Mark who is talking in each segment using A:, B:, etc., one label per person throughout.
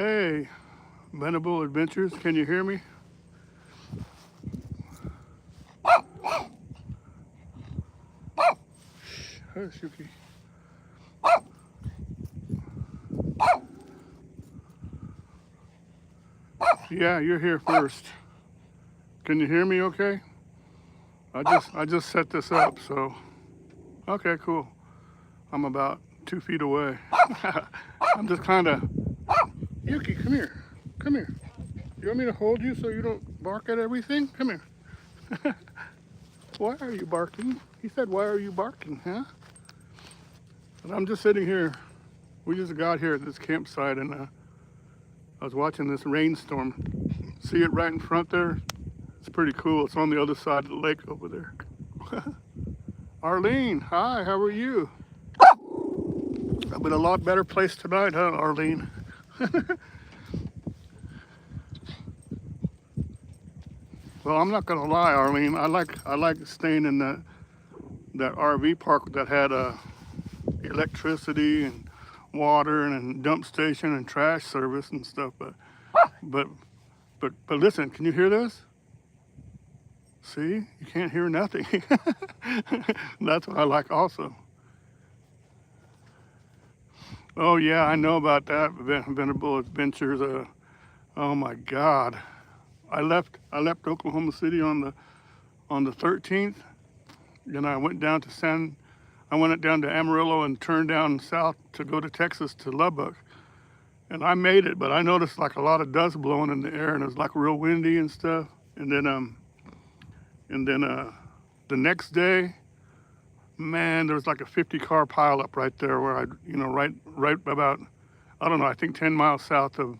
A: Hey, Venable Adventures, can you hear me? Hey, Shuki. Yeah, you're here first. Can you hear me okay? I just set this up, so okay, cool. I'm about 2 feet away. I'm just kind of Yuki, come here. Come here. You want me to hold you so you don't bark at everything? Come here. Why are you barking? He said, why are you barking, huh? And I'm just sitting here. We just got here at this campsite and I was watching this rainstorm. See it right in front there? It's pretty cool. It's on the other side of the lake over there. Arlene, hi, how are you? I've been a lot better place tonight, huh, Arlene? Well, I'm not gonna lie, Arlene. I like staying in that RV park that had electricity and water and dump station and trash service and stuff. But listen, can you hear this? See, you can't hear nothing. That's what I like also. Oh yeah, I know about that. Venable Adventures. Oh my God, I left Oklahoma City on the 13th, and I went down to Amarillo and turned down south to go to Texas to Lubbock. And I made it, but I noticed like a lot of dust blowing in the air, and it was like real windy and stuff. And then the next day, man, there was like a 50-car pileup right there where right about, I don't know, I think 10 miles south of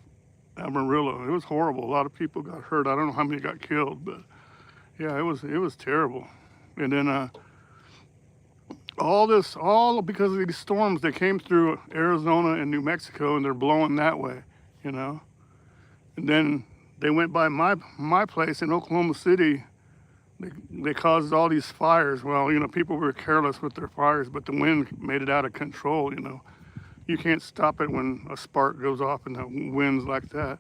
A: Amarillo. It was horrible. A lot of people got hurt. I don't know how many got killed, but yeah, it was terrible. And then all because of these storms that came through Arizona and New Mexico, and they're blowing that way, you know. And then they went by my place in Oklahoma City. They caused all these fires. Well, you know, people were careless with their fires, but the wind made it out of control, you know. You can't stop it when a spark goes off in the winds like that.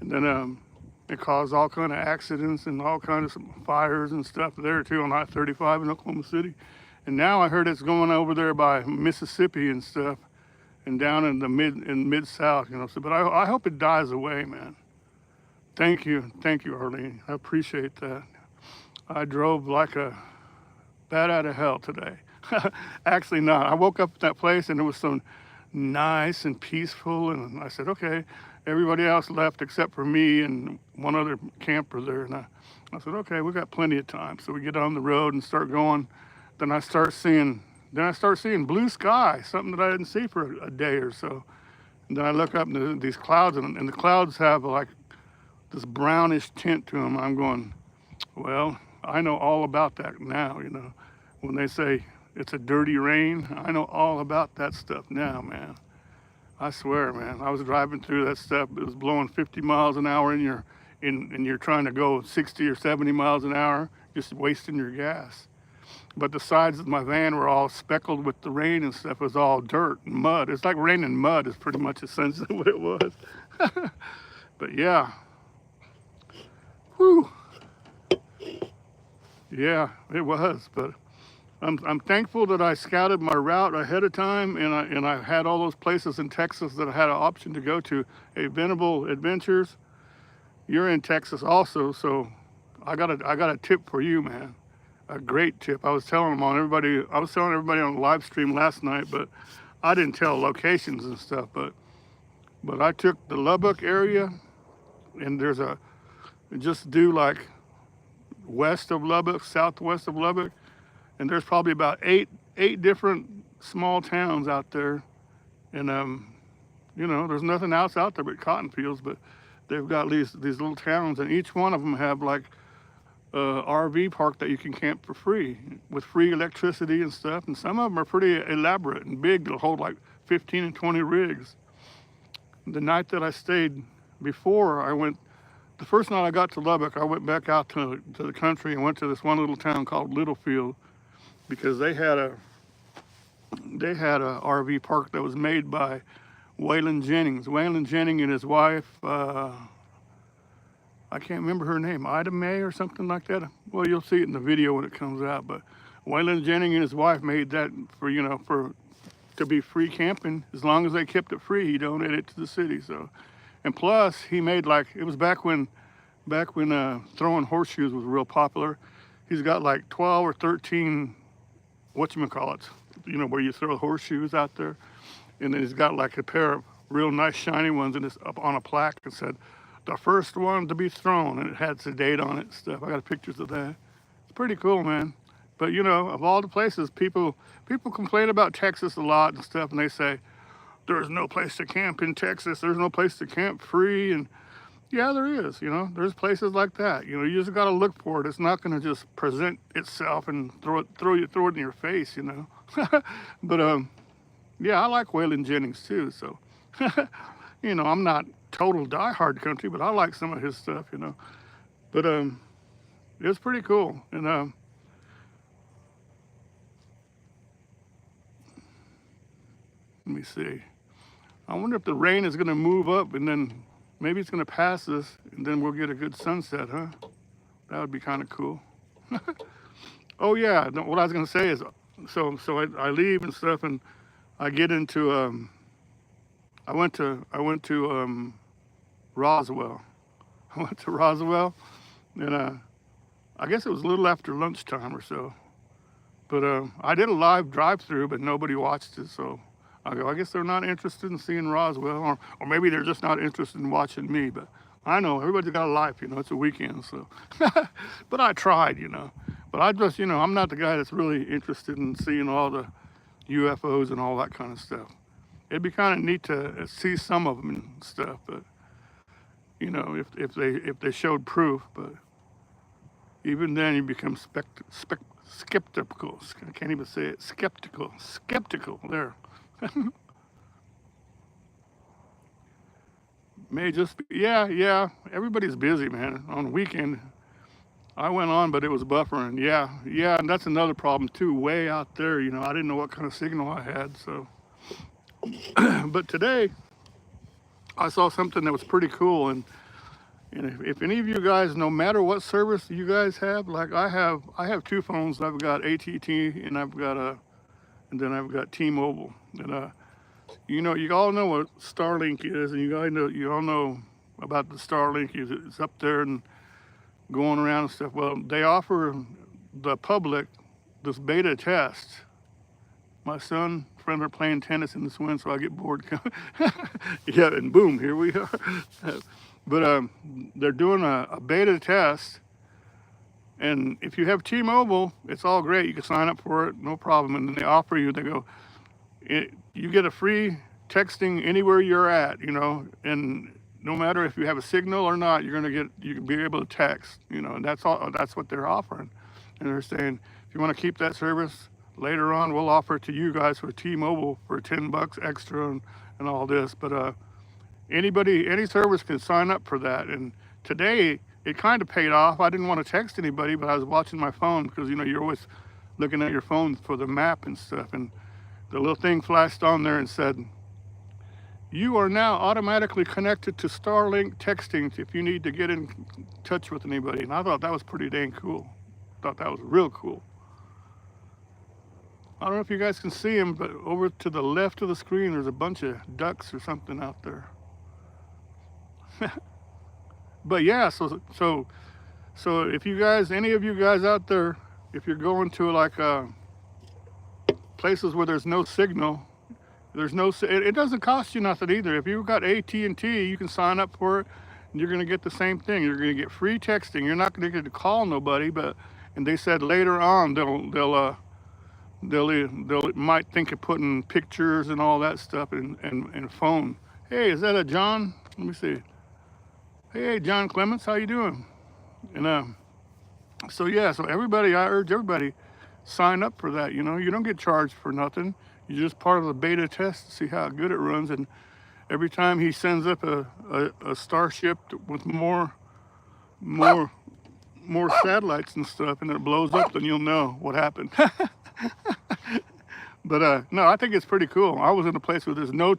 A: And then it caused all kind of accidents and all kinds of fires and stuff there too on I-35 in Oklahoma City. And now I heard it's going over there by Mississippi and stuff, and down in the mid-south, you know. So, but I hope it dies away, man. Thank you, Arlene. I appreciate that. I drove like a bat out of hell today. Actually not. I woke up at that place and it was so nice and peaceful, and I said, okay, everybody else left except for me and one other camper there. And I said, okay, we got plenty of time. So we get on the road and start going. Then I start seeing blue sky, something that I didn't see for a day or so. And then I look up and these clouds, and the clouds have like this brownish tint to them. I'm going, well, I know all about that now, you know. When they say it's a dirty rain, I know all about that stuff now, man. I swear, man. I was driving through that stuff. It was blowing 50 miles an hour, and you're trying to go 60 or 70 miles an hour, just wasting your gas. But the sides of my van were all speckled with the rain and stuff. It was all dirt and mud. It's like rain and mud is pretty much essentially what it was. But yeah. Whew. Yeah, it was. But I'm thankful that I scouted my route ahead of time, and I had all those places in Texas that I had an option to go to. Hey, Venable Adventures, you're in Texas also, so I got a tip for you, man. A great tip. I was telling everybody on the live stream last night, but I didn't tell locations and stuff. But I took the Lubbock area, and just do like west of Lubbock, southwest of Lubbock, and there's probably about eight different small towns out there, and you know, there's nothing else out there but cotton fields, but they've got these little towns, and each one of them have like RV park that you can camp for free with free electricity and stuff, and some of them are pretty elaborate and big. They'll hold like 15 and 20 rigs. The night that I stayed before I went, the first night I got to Lubbock, I went back out to the country and went to this one little town called Littlefield, because they had a RV park that was made by Waylon Jennings. Waylon Jennings and his wife, I can't remember her name, Ida May or something like that. Well, you'll see it in the video when it comes out. But Waylon Jennings and his wife made that for, you know, to be free camping. As long as they kept it free, he donated it to the city. So, and plus he made, like, it was back when throwing horseshoes was real popular. He's got like 12 or 13, whatchamacallits, you know, where you throw horseshoes out there. And then he's got like a pair of real nice shiny ones, and it's up on a plaque and said, the first one to be thrown, and it had the date on it and stuff. I got pictures of that. It's pretty cool, man. But you know, of all the places, people complain about Texas a lot and stuff, and they say, there's no place to camp in Texas, there's no place to camp free. And yeah, there is, you know, there's places like that. You know, you just gotta look for it. It's not gonna just present itself and throw it in your face, you know. But yeah, I like Waylon Jennings too, so you know, I'm not total diehard country, but I like some of his stuff, you know. But it's pretty cool. And let me see. I wonder if the rain is gonna move up and then maybe it's gonna pass us and then we'll get a good sunset, huh? That would be kind of cool. Oh yeah, what I was gonna say is, so I leave and stuff, and I get into I went to Roswell. I went to Roswell, and I guess it was a little after lunchtime or so. But I did a live drive-through, but nobody watched it. So I go, I guess they're not interested in seeing Roswell, or maybe they're just not interested in watching me. But I know everybody's got a life, you know. It's a weekend, so. But I tried, you know. But I just, you know, I'm not the guy that's really interested in seeing all the UFOs and all that kind of stuff. It'd be kind of neat to see some of them and stuff, but you know, if they showed proof. But even then, you become skeptical. I can't even say it. Skeptical. There. May just be, yeah. Everybody's busy, man. On the weekend, I went on, but it was buffering. Yeah, and that's another problem too. Way out there, you know, I didn't know what kind of signal I had, so. But today, I saw something that was pretty cool, and if any of you guys, no matter what service you guys have, like I have two phones. I've got AT&T and then I've got T-Mobile, and you know, you all know what Starlink is, and you all know about the Starlink. It's up there and going around and stuff. Well, they offer the public this beta test. My son and friend are playing tennis in this wind, so I get bored. Yeah, and boom, here we are. But they're doing a beta test, and if you have T-Mobile, it's all great. You can sign up for it, no problem. And then they offer you, they go, you get a free texting anywhere you're at, you know, and no matter if you have a signal or not, you can be able to text, you know, and that's what they're offering. And they're saying, if you want to keep that service, later on we'll offer it to you guys for T-Mobile for $10 extra and all this. But any service can sign up for that. And today it kind of paid off. I didn't want to text anybody, but I was watching my phone because, you know, you're always looking at your phone for the map and stuff. And the little thing flashed on there and said, you are now automatically connected to Starlink texting if you need to get in touch with anybody. And I thought that was pretty dang cool. I thought that was real cool. I don't know if you guys can see them, but over to the left of the screen, there's a bunch of ducks or something out there. But yeah, so if you guys, any of you guys out there, if you're going to like places where there's no signal, it doesn't cost you nothing either. If you've got AT&T, you can sign up for it, and you're gonna get the same thing. You're gonna get free texting. You're not gonna get to call nobody, and they said later on they'll might think of putting pictures and all that stuff in phone. Hey, is that a John? Let me see. Hey, John Clements, how you doing? And so yeah, I urge everybody, sign up for that. You know, you don't get charged for nothing. You're just part of the beta test to see how good it runs. And every time he sends up a starship with more satellites and stuff, and it blows up, then you'll know what happened. But no, I think it's pretty cool. I was in a place where there's no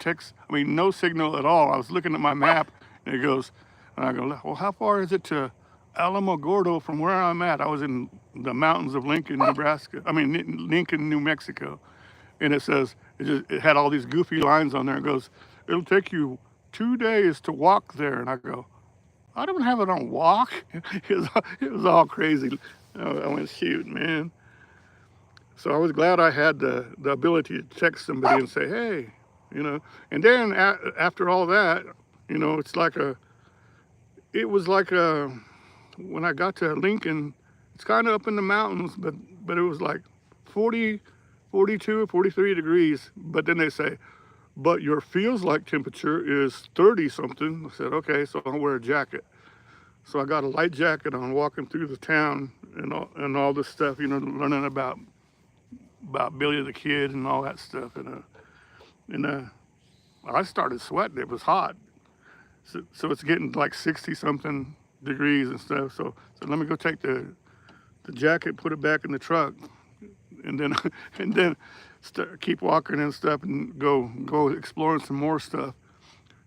A: no signal at all. I was looking at my map, and it goes, and I go, well, how far is it to Alamogordo from where I'm at? I was in the mountains of Lincoln, Nebraska. Lincoln, New Mexico. And it says, it had all these goofy lines on there. It goes, it'll take you 2 days to walk there. And I go, I don't have it on walk. It was all crazy. I went, shoot, man. So I was glad I had the ability to text somebody and say, hey, you know. And then after all that, you know, it was like when I got to Lincoln, it's kind of up in the mountains, but it was like 40, 42, 43 degrees. But then they say, but your feels like temperature is 30 something. I said, okay, so I'll wear a jacket. So I got a light jacket on walking through the town and all this stuff, you know, learning about Billy the Kid and all that stuff. And I started sweating. It was hot. So it's getting like 60 something degrees and stuff. So let me go take the jacket, put it back in the truck, and then keep walking and stuff and go exploring some more stuff.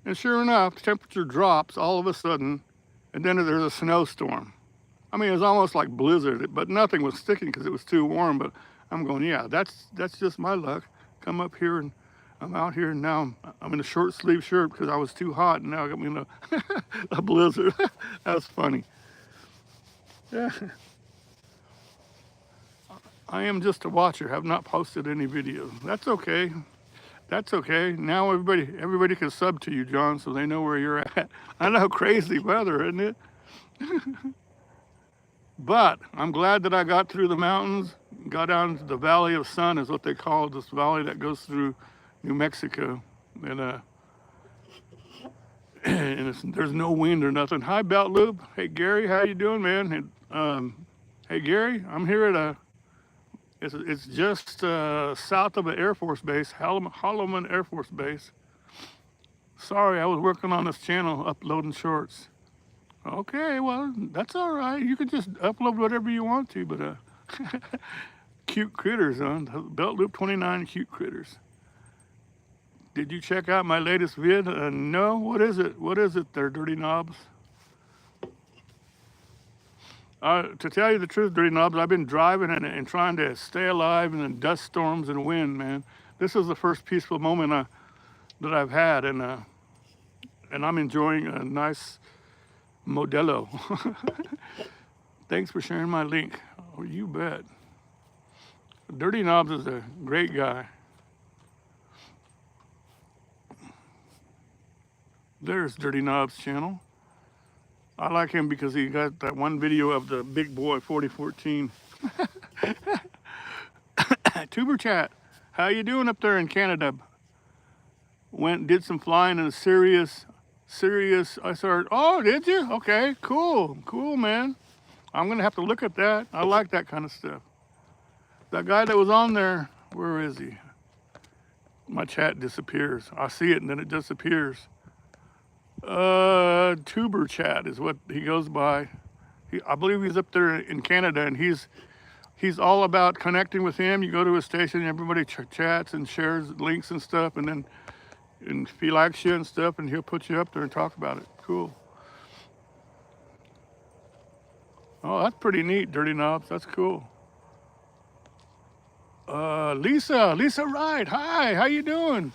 A: And sure enough, the temperature drops all of a sudden, and then there's a snowstorm. I mean, it was almost like blizzard, but nothing was sticking because it was too warm. But I'm going, yeah, that's just my luck. Come up here and I'm out here, and now I'm in a short sleeve shirt because I was too hot, and now I got me in a blizzard. That's funny. Yeah. I am just a watcher, have not posted any videos. That's okay. That's okay. Now everybody can sub to you, John, so they know where you're at. I know, crazy weather, isn't it? But I'm glad that I got through the mountains, got down to the Valley of Sun is what they call this valley that goes through New Mexico. And there's no wind or nothing. Hi, Belt Loop. Hey, Gary, how you doing, man? Hey, Gary, I'm here at it's just south of an Air Force base, Holloman Air Force Base. Sorry, I was working on this channel, uploading shorts. Okay, well, that's all right. You can just upload whatever you want to, but cute critters on Belt Loop 29 cute critters. Did you check out my latest vid? No, what is it? What is it there, Dirty Knobs? To tell you the truth, Dirty Knobs, I've been driving and trying to stay alive in the dust storms and wind, man. This is the first peaceful moment that I've had, and I'm enjoying a nice Modelo. Thanks for sharing my link. Oh, you bet. Dirty Knobs is a great guy. There's Dirty Knobs' channel. I like him because he got that one video of the big boy 4014. Tuber chat, how you doing up there in Canada? Did some flying in a serious. I started. Oh, did you? Okay, cool, man. I'm gonna have to look at that. I like that kind of stuff. That guy that was on there, where is he? My chat disappears. I see it and then it disappears. Tuber chat is what he goes by. I believe he's up there in Canada, and he's all about connecting with him. You go to his station, everybody chats and shares links and stuff, and if he likes you and stuff, and he'll put you up there and talk about it. Cool. Oh, that's pretty neat, Dirty Knobs. That's cool. Lisa Wright. Hi, how you doing?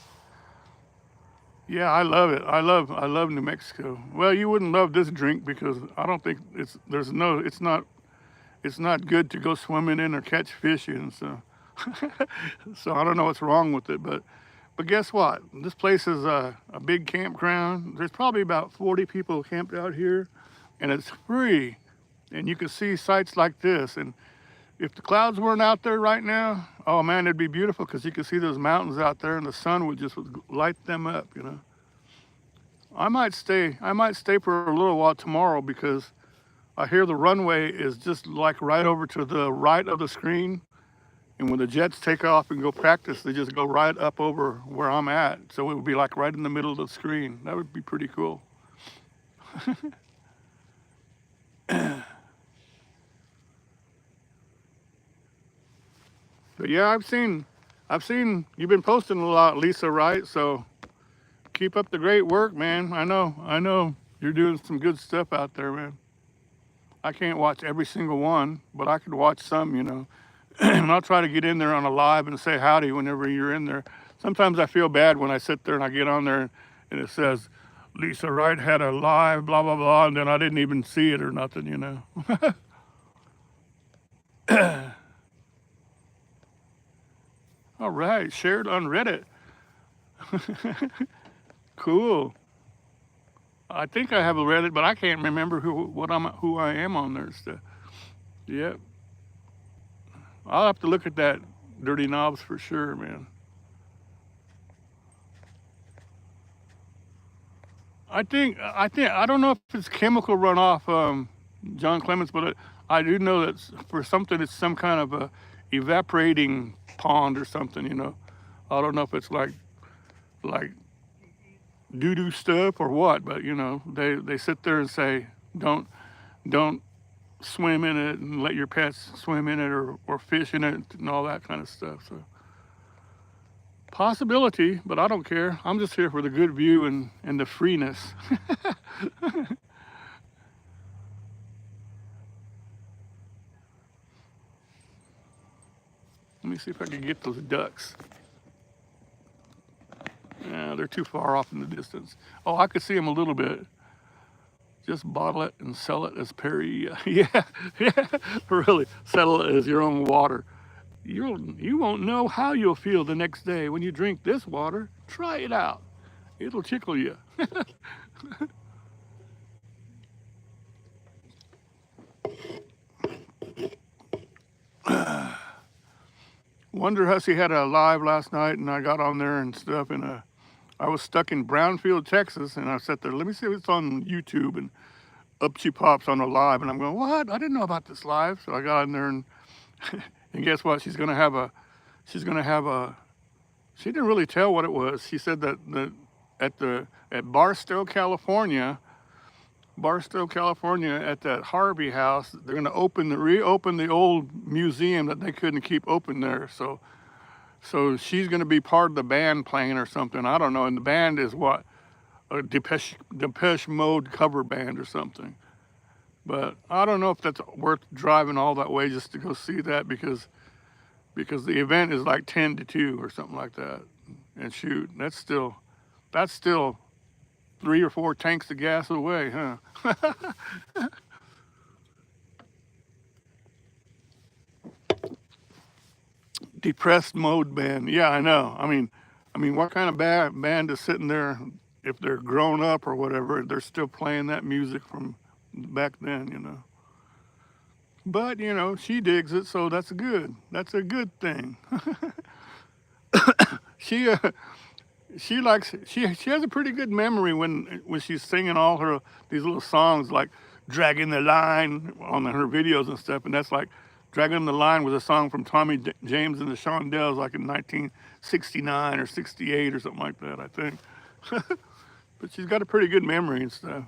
A: Yeah, I love it. I love New Mexico. Well, you wouldn't love this drink because I don't think it's not good to go swimming in or catch fish in. So, so I don't know what's wrong with it, but guess what? This place is a big campground. There's probably about 40 people camped out here, and it's free, and you can see sights like this. And if the clouds weren't out there right now, oh man, it'd be beautiful because you could see those mountains out there and the sun would just light them up, you know. I might stay for a little while tomorrow because I hear the runway is just like right over to the right of the screen. And when the jets take off and go practice, they just go right up over where I'm at. So it would be like right in the middle of the screen. That would be pretty cool. But yeah, I've seen I've seen you've been posting a lot, Lisa, right? So keep up the great work, man. I know you're doing some good stuff out there, man. I can't watch every single one, but I could watch some, you know. And I'll try to get in there on a live and say howdy whenever you're in there. Sometimes I feel bad when I sit there and I get on there and it says, Lisa Wright had a live, blah, blah, blah, and then I didn't even see it or nothing, you know. All right, shared on Reddit. Cool. I think I have a Reddit, but I can't remember who I am on there. Stuff. Yep. I'll have to look at that Dirty Knobs for sure, man. I don't know if it's chemical runoff, John Clements, but I do know that for something it's some kind of a evaporating pond or something, you know. I don't know if it's like doo-doo stuff or what, but you know, they sit there and say, don't swim in it and let your pets swim in it or fish in it and all that kind of stuff. So possibility, but I don't care. I'm just here for the good view and the freeness. Let me see if I can get those ducks. Yeah, they're too far off in the distance. Oh, I could see them a little bit. Just bottle it and sell it as Perry. Yeah, yeah, really. Sell it as your own water. You won't know how you'll feel the next day when you drink this water. Try it out. It'll tickle you. Wonder Hussy had a live last night, and I got on there and stuff, and I was stuck in Brownfield, Texas, and I sat there, let me see if it's on YouTube, and up she pops on a live, and I'm going, what? I didn't know about this live. So I got in there, and and guess what? She's gonna have a, she didn't really tell what it was. She said that at Barstow, California, at that Harvey House, they're gonna reopen the old museum that they couldn't keep open there. So she's gonna be part of the band playing or something. I don't know. And the band is what? A Depeche Mode cover band or something. But I don't know if that's worth driving all that way just to go see that because the event is like 10 to 2 or something like that. And shoot, that's still 3 or 4 tanks of gas away, huh? Depressed mode band. Yeah, I know. I mean, what kind of band is sitting there if they're grown up or whatever? They're still playing that music from back then, you know. But you know, she digs it, so that's good. That's a good thing. she she has a pretty good memory when she's singing all these little songs like Dragging the Line on her videos and stuff, and that's like Dragging the Line was a song from Tommy James and the Shondells like in 1969 or 68 or something like that, I think. But she's got a pretty good memory and stuff.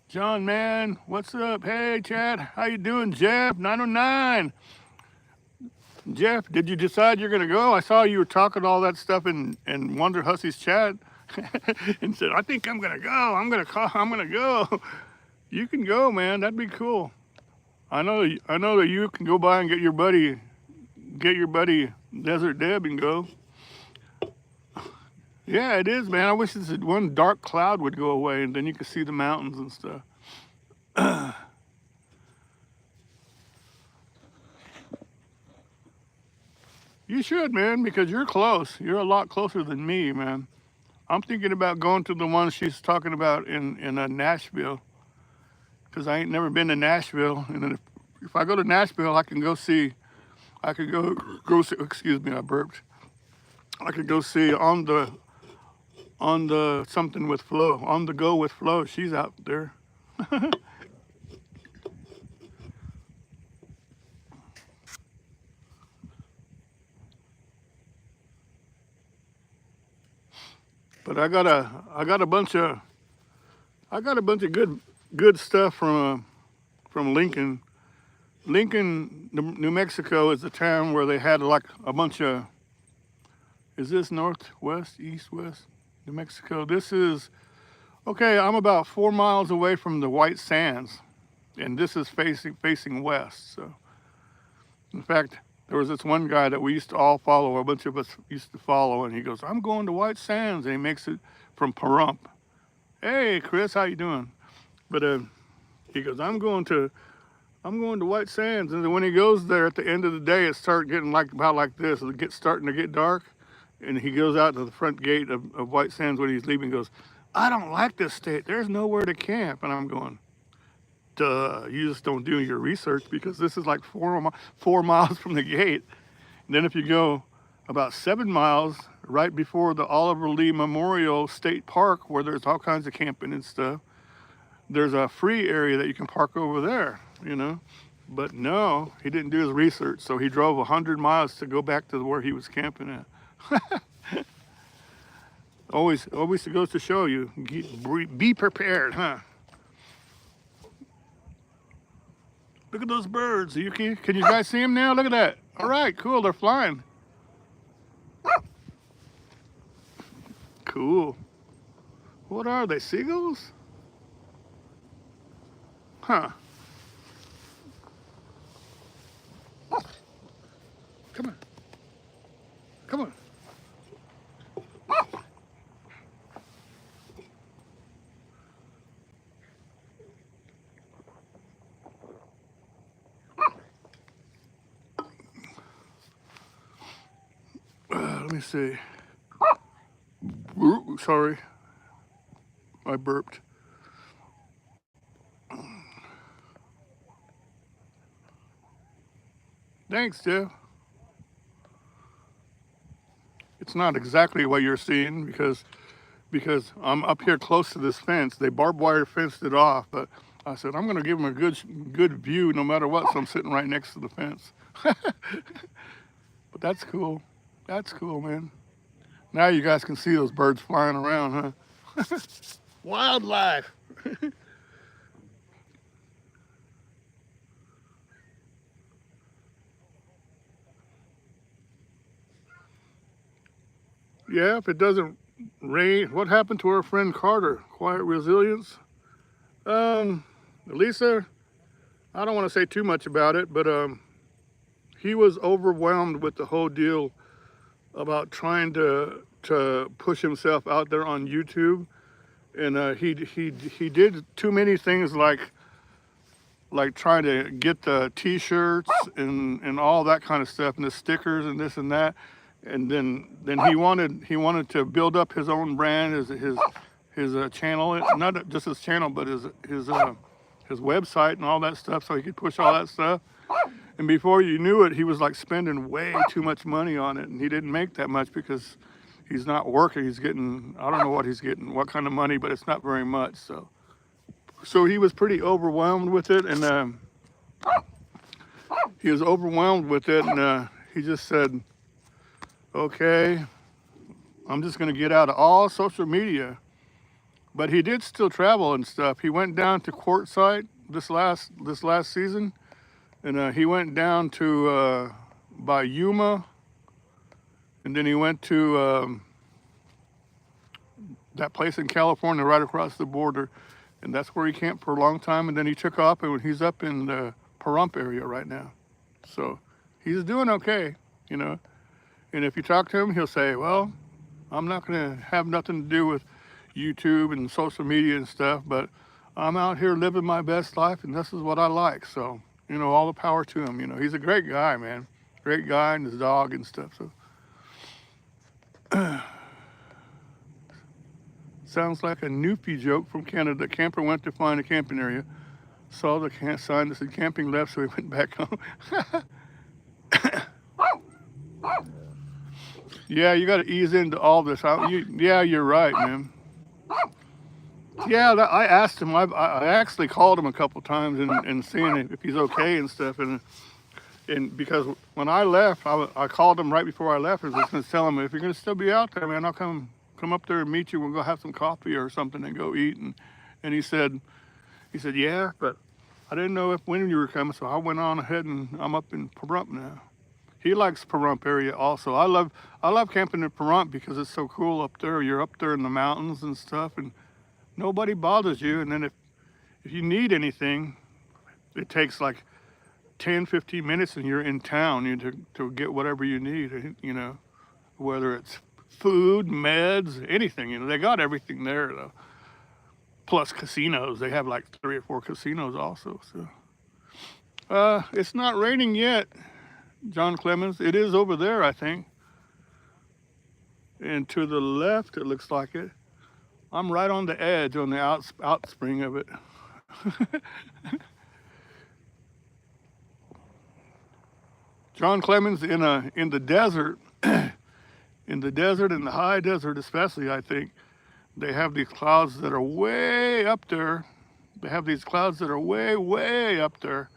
A: John, man, what's up? Hey, Chad, how you doing? Jeff, 909. Jeff, did you decide you're gonna go? I saw you were talking all that stuff in Wonder Hussy's chat, and said, I think I'm gonna go. I'm gonna go. You can go, man. That'd be cool. I know that you can go by and get your buddy Desert Deb and go. Yeah, it is, man. I wish this one dark cloud would go away and then you could see the mountains and stuff. You should, man, because you're close. You're a lot closer than me, man. I'm thinking about going to the one she's talking about in Nashville, because I ain't never been to Nashville. And then if I go to Nashville, I could go see, excuse me, I burped. I could go see on the something with Flo, on the go with Flo. She's out there. But I got a bunch of good stuff from Lincoln. Lincoln, New Mexico is the town where they had like a bunch of Is this northwest, east, west, New Mexico? This is, okay, I'm about 4 miles away from the White Sands, and this is facing west. So, in fact, there was this one guy that we used to all follow, a bunch of us used to follow, and he goes, I'm going to White Sands, and he makes it from Pahrump. Hey, Chris, how you doing? But he goes, I'm going to White Sands, and then when he goes there at the end of the day, it starts getting about like this. It gets starting to get dark, and he goes out to the front gate of White Sands when he's leaving. Goes, I don't like this state. There's nowhere to camp, and I'm going, duh. You just don't do your research because this is like 4 miles from the gate. And then if you go about 7 miles right before the Oliver Lee Memorial State Park, where there's all kinds of camping and stuff, there's a free area that you can park over there, you know. But no, he didn't do his research, so he drove 100 miles to go back to where he was camping at. always goes to show you, be prepared, huh? Look at those birds. Can you guys see them now? Look at that. All right, cool, they're flying. Cool. What are they, seagulls? Huh. Come on. Come on. Let me see. Ooh, sorry. I burped. Thanks, Jeff. It's not exactly what you're seeing because I'm up here close to this fence. They barbed wire fenced it off, but I said I'm going to give them a good view no matter what. So I'm sitting right next to the fence. But that's cool. That's cool, man. Now you guys can see those birds flying around, huh? Wildlife. Yeah, if it doesn't rain, what happened to our friend Carter? Quiet resilience. Lisa, I don't want to say too much about it, but he was overwhelmed with the whole deal about trying to push himself out there on YouTube, and he did too many things like trying to get the T-shirts and all that kind of stuff, and the stickers and this and that. And then he wanted to build up his own brand, his channel, not just his channel, but his website and all that stuff, so he could push all that stuff. And before you knew it, he was like spending way too much money on it, and he didn't make that much because he's not working. He's getting, I don't know what he's getting, what kind of money, but it's not very much. So he was pretty overwhelmed with it, and he was overwhelmed with it, and he just said, okay, I'm just gonna get out of all social media. But he did still travel and stuff. He went down to Quartzsite this last season, and he went down to by Yuma, and then he went to that place in California right across the border, and that's where he camped for a long time. And then he took off, and he's up in the Pahrump area right now. So he's doing okay, you know. And if you talk to him, he'll say, well, I'm not going to have nothing to do with YouTube and social media and stuff, but I'm out here living my best life, and this is what I like. So, you know, all the power to him. You know, he's a great guy, man. Great guy, and his dog and stuff. So, sounds like a Newfie joke from Canada. Camper went to find a camping area, saw the sign that said camping left, so he went back home. Yeah, you got to ease into all this. Yeah, you're right, man. Yeah, I asked him. I actually called him a couple times and seeing if he's okay and stuff. And because when I left, I called him right before I left. I was just going to tell him, if you're going to still be out there, man, I'll come up there and meet you. We'll go have some coffee or something and go eat. And he said, yeah, but I didn't know when you were coming, so I went on ahead and I'm up in Pahrump now. He likes Pahrump area also. I love camping in Pahrump because it's so cool up there. You're up there in the mountains and stuff, and nobody bothers you. And then if you need anything, it takes like 10, 15 minutes and you're in town to get whatever you need, you know, whether it's food, meds, anything, you know, they got everything there though. Plus casinos, they have like 3 or 4 casinos also, so. It's not raining yet, John Clemens. It is over there, I think. And to the left, it looks like it. I'm right on the edge, on the outspring of it. John Clemens in the desert, in the high desert especially, I think, they have these clouds that are way up there. They have these clouds that are way, way up there.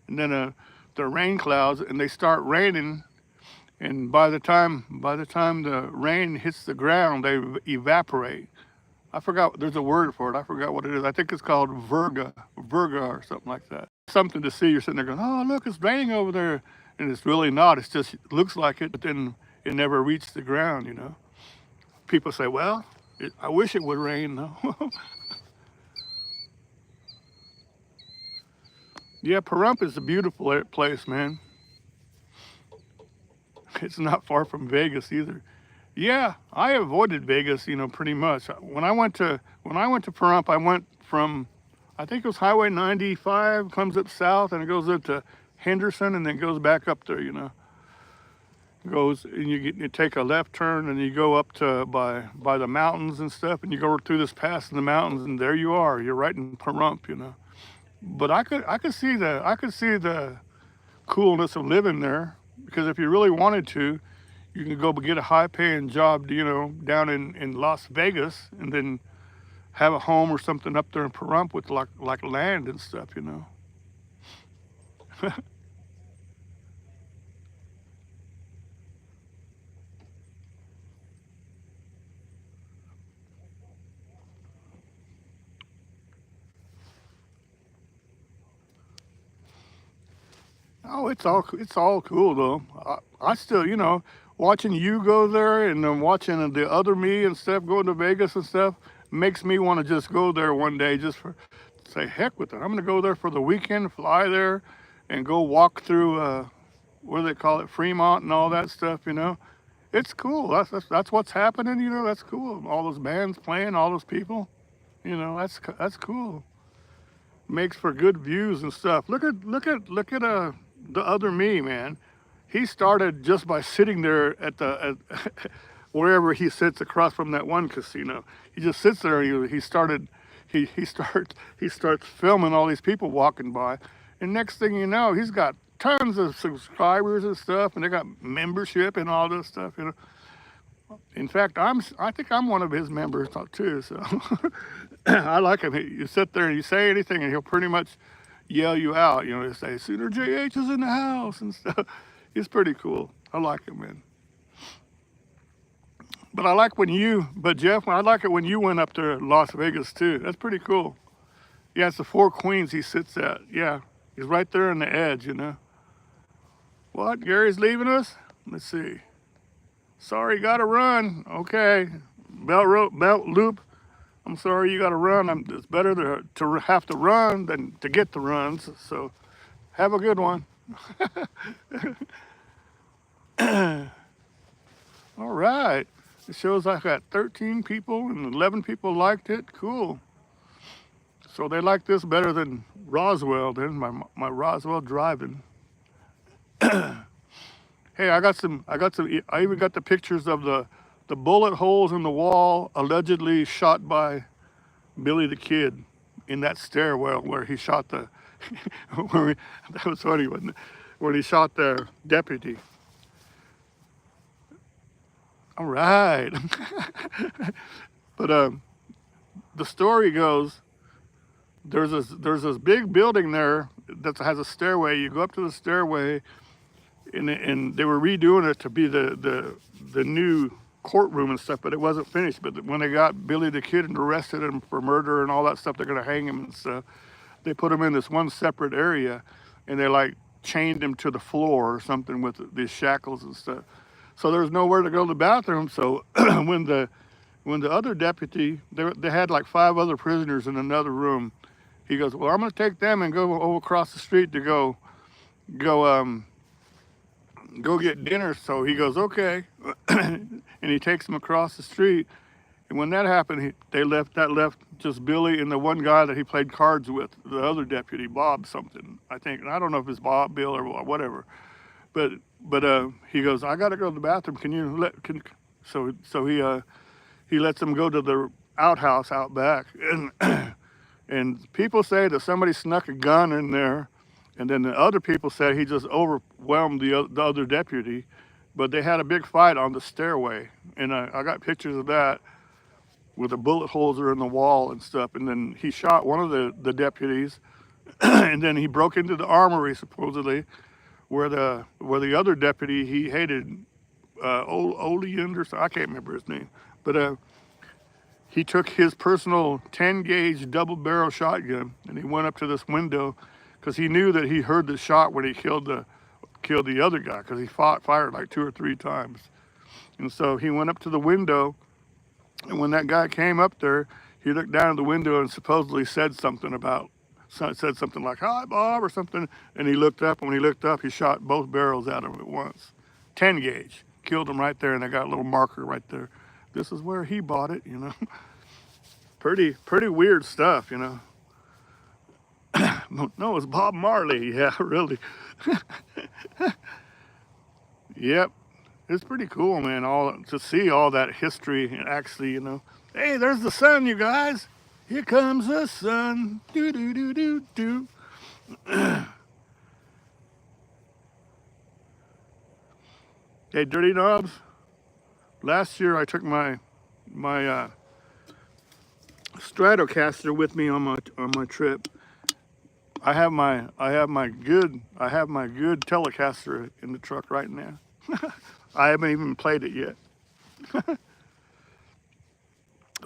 A: And then the rain clouds, and they start raining. And by the time the rain hits the ground, they evaporate. I forgot, there's a word for it. I forgot what it is. I think it's called virga or something like that. Something to see. You're sitting there going, oh, look, it's raining over there. And it's really not. It's just, it looks like it, but then it never reached the ground, you know. People say, well, I wish it would rain, though. Yeah, Pahrump is a beautiful place, man. It's not far from Vegas either. Yeah, I avoided Vegas, you know, pretty much. When I went to Pahrump, I went from, I think it was Highway 95, comes up south, and it goes up to Henderson, and then goes back up there, you know. Goes, and you take a left turn, and you go up to by the mountains and stuff, and you go through this pass in the mountains, and there you are. You're right in Pahrump, you know. But I could see the coolness of living there, because if you really wanted to, you can go get a high-paying job, you know, down in Las Vegas, and then have a home or something up there in Pahrump with like land and stuff, you know. Oh, it's all cool though. I still, you know, watching you go there and then watching the other me and stuff going to Vegas and stuff makes me want to just go there one day just for say heck with it. I'm gonna go there for the weekend, fly there, and go walk through what do they call it, Fremont and all that stuff. You know, it's cool. That's what's happening. You know, that's cool. All those bands playing, all those people. You know, that's cool. Makes for good views and stuff. Look at the other me, man. He started just by sitting there at wherever he sits across from that one casino. He just sits there and he starts filming all these people walking by, and next thing you know, he's got tons of subscribers and stuff, and they got membership and all this stuff, you know. In fact, I think I'm one of his members too, so I like him. You sit there and you say anything and he'll pretty much yell you out, you know, they say, soonerJH is in the house and stuff. He's pretty cool. I like him, man. But Jeff, I like it when you went up to Las Vegas too. That's pretty cool. Yeah, it's the Four Queens he sits at. Yeah, he's right there on the edge, you know. What, Gary's leaving us? Let's see. Sorry, gotta run. Okay, belt loop. I'm sorry, you gotta run. It's better to have to run than to get the runs. So, have a good one. All right. It shows I got 13 people and 11 people liked it. Cool. So they like this better than Roswell. Then my Roswell driving. Hey, I even got the pictures of the bullet holes in the wall allegedly shot by Billy the Kid in that stairwell where he shot that was funny, wasn't it? When he shot the deputy. All right. But the story goes, there's this big building there that has a stairway. You go up to the stairway, and they were redoing it to be the new courtroom and stuff, but it wasn't finished. But when they got Billy the Kid and arrested him for murder and all that stuff, they're gonna hang him and stuff. They put him in this one separate area, and they like chained him to the floor or something with these shackles and stuff. So there was nowhere to go to the bathroom. So when the other deputy, they had like 5 other prisoners in another room. He goes, well, I'm going to take them and go over across the street to go get dinner. So he goes, okay. And he takes them across the street. And when that happened, that left just Billy and the one guy that he played cards with, the other deputy, Bob something, I think. And I don't know if it's Bob, Bill, or whatever. But he goes, I got to go to the bathroom. Can you so he lets them go to the outhouse out back. And people say that somebody snuck a gun in there. And then the other people say he just overwhelmed the other deputy. But they had a big fight on the stairway. And I got pictures of that with a bullet holes are in the wall and stuff. And then he shot one of the deputies. And then he broke into the armory, supposedly, where the other deputy he hated, Oleand or something, I can't remember his name. But he took his personal 10-gauge double-barrel shotgun and he went up to this window because he knew that he heard the shot when he killed the other guy, because he fired like 2 or 3 times. And so he went up to the window, and when that guy came up there, he looked down at the window and supposedly said something like, hi, Bob, or something. And he looked up, and when he looked up, he shot both barrels at him at once. 10 gauge. Killed him right there, and I got a little marker right there. This is where he bought it, you know. Pretty weird stuff, you know. No, it's Bob Marley. Yeah, really. Yep. It's pretty cool, man, to see all that history and actually, you know. Hey, there's the sun, you guys. Here comes the sun. Do do do do do. Hey, Dirty Knobs. Last year I took my Stratocaster with me on my trip. I have my good Telecaster in the truck right now. I haven't even played it yet.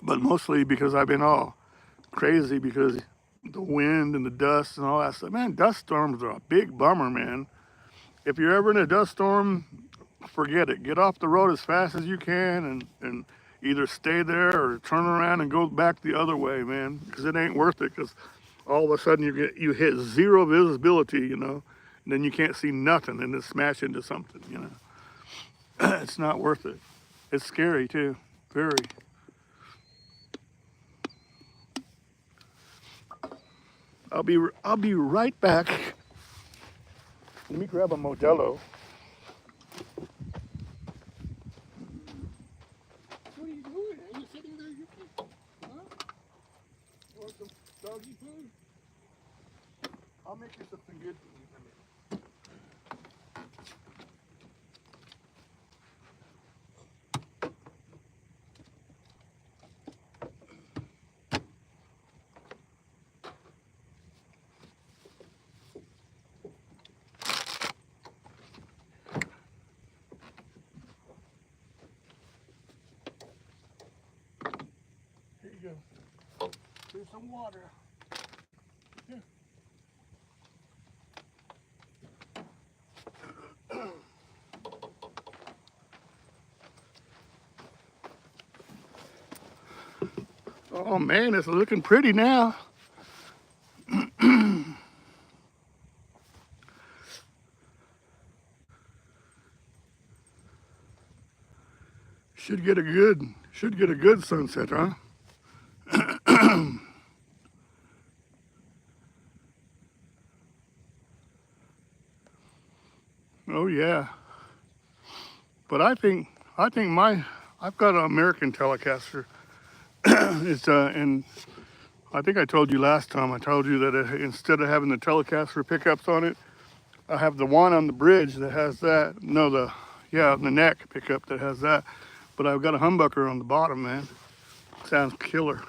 A: But mostly because I've been all crazy because the wind and the dust and all that stuff. Man, dust storms are a big bummer, man. If you're ever in a dust storm, forget it. Get off the road as fast as you can and either stay there or turn around and go back the other way, man, because it ain't worth it, because all of a sudden you hit 0 visibility, you know, and then you can't see nothing and then smash into something, you know. It's not worth it. It's scary too, very. I'll be right back. Let me grab a Modelo. What are you doing? Are you sitting there? Huh? You want some doggy food? I'll make you something good for you. Here's some water. Here. Oh man, it's looking pretty now. Should get a good sunset, huh? Oh yeah. But I think I've got an American Telecaster. It's and I think I told you last time. I told you that instead of having the Telecaster pickups on it, I have the one on the bridge that has that. No, the neck pickup that has that. But I've got a humbucker on the bottom, man. Sounds killer.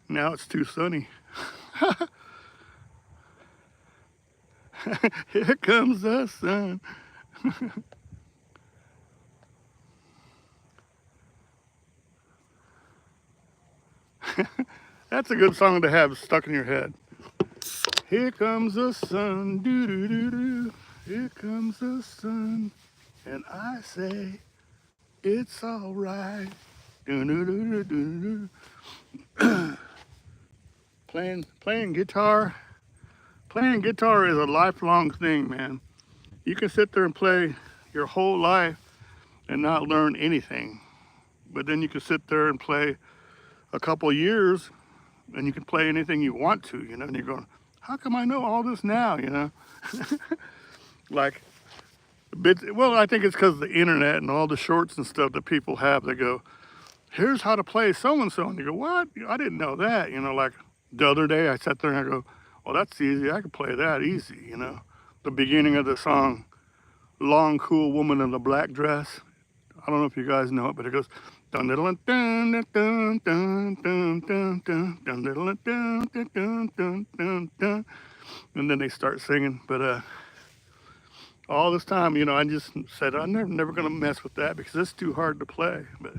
A: Now it's too sunny. Here comes the sun. That's a good song to have stuck in your head. Here comes the sun, doo doo doo doo. Here comes the sun, and I say it's all right. Doo doo doo doo doo. Playing guitar is a lifelong thing, man. You can sit there and play your whole life and not learn anything, but then you can sit there and play a couple years and you can play anything you want to, you know, and you're going, how come I know all this now, you know? Like, well, I think it's because of the internet and all the shorts and stuff that people have. They go, here's how to play so-and-so. And you go, what? I didn't know that. You know, like the other day I sat there and I go, well, that's easy. I can play that easy, you know. The beginning of the song, Long Cool Woman in a Black Dress. I don't know if you guys know it, but it goes, dun dun dun dun dun dun dun dun dun dun dun dun dun dun dun, and then they start singing. But all this time, you know, I just said I'm never gonna mess with that because it's too hard to play. But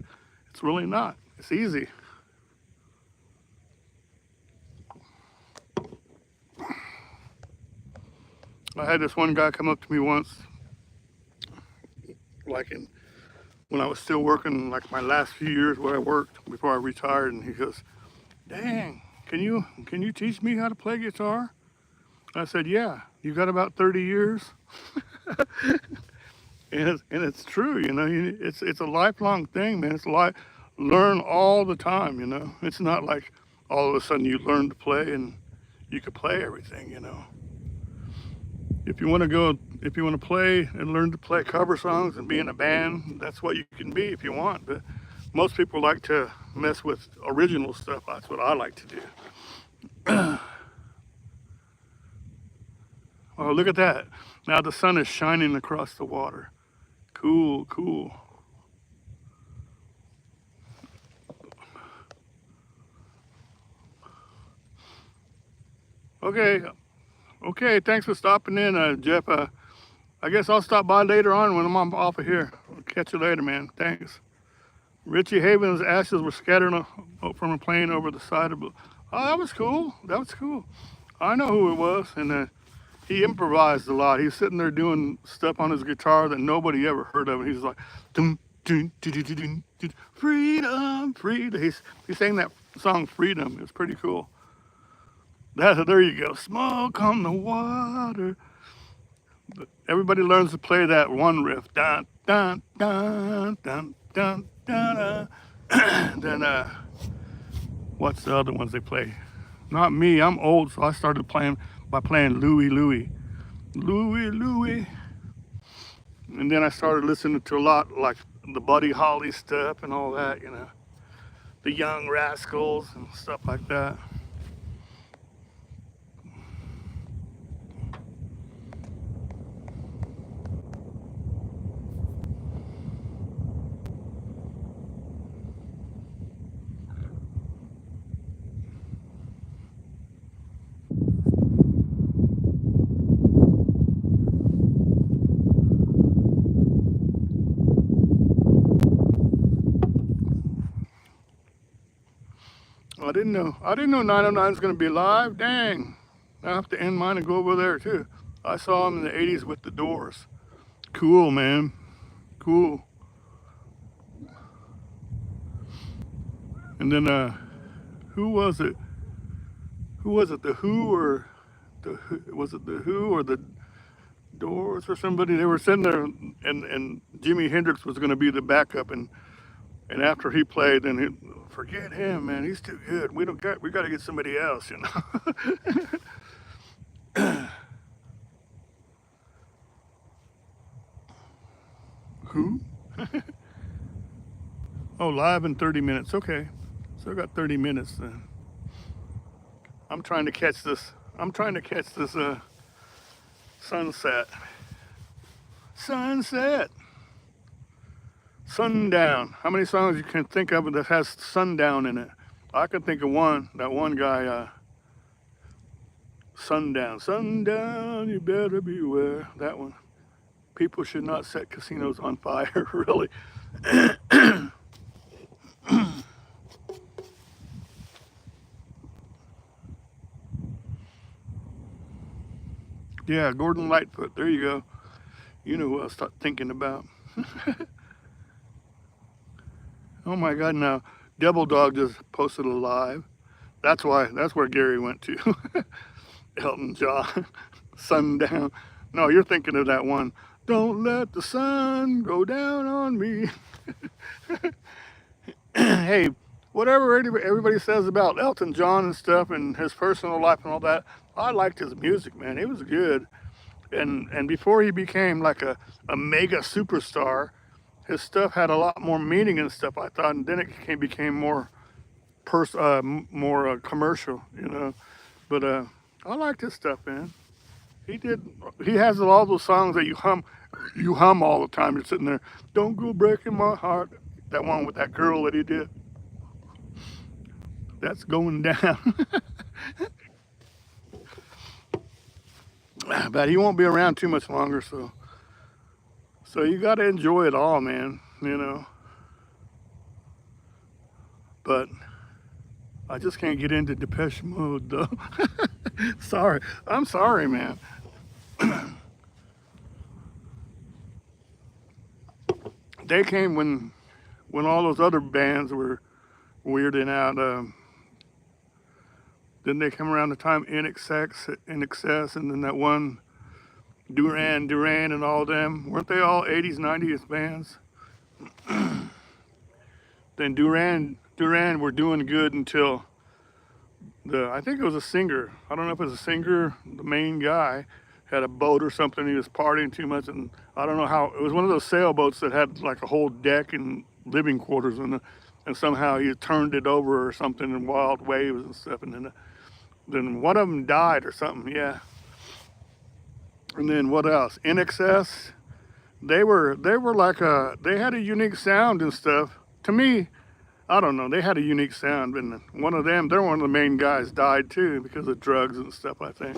A: it's really not. It's easy. I had this one guy come up to me once, like when I was still working, like my last few years where I worked before I retired, and he goes, dang, can you teach me how to play guitar? I said, yeah. You got about 30 years? and it's true, you know. It's a lifelong thing, man. It's learn all the time, you know. It's not like all of a sudden you learn to play and you can play everything, you know. If you want to play and learn to play cover songs and be in a band, that's what you can be if you want. But most people like to mess with original stuff. That's what I like to do. Oh, look at that. Now the sun is shining across the water. Cool, cool. Okay, thanks for stopping in, Jeff. I guess I'll stop by later on when I'm off of here. I'll catch you later, man. Thanks. Richie Haven's ashes were scattered from a plane over the side of... Oh, that was cool. That was cool. I know who it was, and he improvised a lot. He's sitting there doing stuff on his guitar that nobody ever heard of. And he's like, dum, dum, dum, dum, dum, dum, freedom, freedom. He sang that song, Freedom. It's pretty cool. There you go. Smoke on the water. Everybody learns to play that one riff. Dun, dun, dun, dun, dun, dun, dun. Then, what's the other ones they play? Not me. I'm old, so I started playing by playing Louie, Louie. Louie, Louie. And then I started listening to a lot like the Buddy Holly stuff and all that, you know. The Young Rascals and stuff like that. I didn't know 909 is going to be live. Dang. I have to end mine and go over there too. I saw him in the 80s with the Doors. Cool, man. Cool. And then, who was it? Who was it? The Who or was it the Who or the Doors or somebody? They were sitting there, and Jimi Hendrix was going to be the backup, and after he played, then forget him, man. He's too good. We got to get somebody else, you know. Who? Oh, live in 30 minutes. Okay, so I got 30 minutes then. I'm trying to catch this. Sunset. Sundown. How many songs you can think of that has sundown in it? I can think of one. That one guy, Sundown. Sundown, you better beware. That one. People should not set casinos on fire, really. Yeah, Gordon Lightfoot. There you go. You know who I was thinking about. Oh my God! Now, Devil Dog just posted a live. That's why. That's where Gary went to. Elton John, Sundown. No, you're thinking of that one. Don't let the sun go down on me. Hey, whatever everybody says about Elton John and stuff and his personal life and all that, I liked his music, man. It was good. And before he became like a mega superstar, his stuff had a lot more meaning and stuff, I thought, and then it became more more commercial, you know. But I liked his stuff, man. He did. He has all those songs that you hum all the time. You're sitting there, don't go breaking my heart. That one with that girl that he did. That's going down. But he won't be around too much longer, so you got to enjoy it all, man. You know. But I just can't get into Depeche Mode though. Sorry, I'm sorry, man. They came when all those other bands were weirding out. Then they come around the time In Excess, and then that one Duran, and all them. Weren't they all 80s, 90s bands? Then Duran were doing good until I think it was a singer. I don't know if it was a singer, the main guy had a boat or something. He was partying too much, and I don't know how. It was one of those sailboats that had like a whole deck and living quarters in it, and somehow he turned it over or something in wild waves and stuff, and then one of them died or something. Yeah. And then what else? In Excess. They were like they had a unique sound and stuff. To me, I don't know. They had a unique sound, and one of them, they're one of the main guys, died too because of drugs and stuff. I think